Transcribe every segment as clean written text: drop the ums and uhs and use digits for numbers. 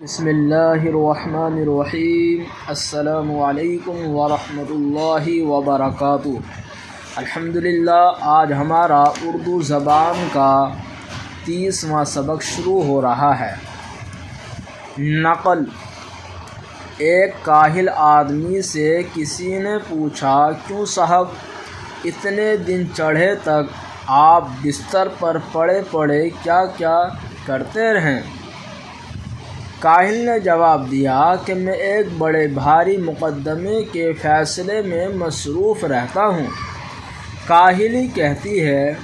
بسم اللہ الرحمن الرحیم۔ السلام علیکم ورحمۃ اللہ وبرکاتہ۔ الحمدللہ آج ہمارا اردو زبان کا 30واں سبق شروع ہو رہا ہے۔ نقل۔ ایک کاہل آدمی سے کسی نے پوچھا، کیوں صاحب اتنے دن چڑھے تک آپ بستر پر پڑے پڑے کیا کیا کرتے رہیں؟ کاہل نے جواب دیا کہ میں ایک بڑے بھاری مقدمے کے فیصلے میں مصروف رہتا ہوں۔ کاہلی کہتی ہے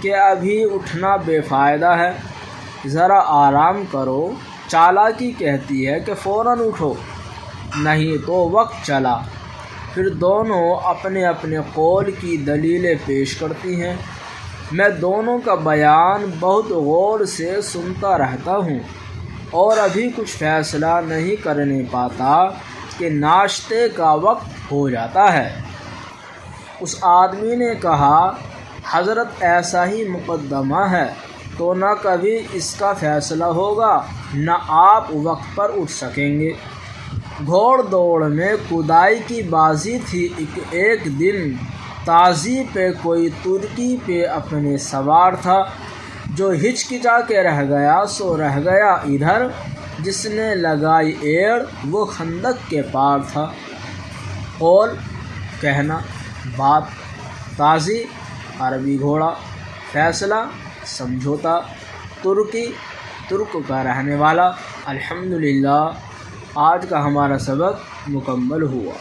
کہ ابھی اٹھنا بے فائدہ ہے، ذرا آرام کرو۔ چالاکی کہتی ہے کہ فوراً اٹھو، نہیں تو وقت چلا۔ پھر دونوں اپنے اپنے قول کی دلیلیں پیش کرتی ہیں۔ میں دونوں کا بیان بہت غور سے سنتا رہتا ہوں اور ابھی کچھ فیصلہ نہیں کرنے پاتا کہ ناشتے کا وقت ہو جاتا ہے۔ اس آدمی نے کہا، حضرت ایسا ہی مقدمہ ہے تو نہ کبھی اس کا فیصلہ ہوگا نہ آپ وقت پر اٹھ سکیں گے۔ گھوڑ دوڑ میں کدائی کی بازی تھی۔ ایک دن تازی پہ کوئی ترکی پہ اپنے سوار تھا، جو ہچکچا کے رہ گیا سو رہ گیا ادھر، جس نے لگائی ایڑ وہ خندق کے پار تھا۔ قول کہنا، بات، تازی عربی گھوڑا، فیصلہ سمجھوتا، ترکی ترک کا رہنے والا۔ الحمدللہ آج کا ہمارا سبق مکمل ہوا۔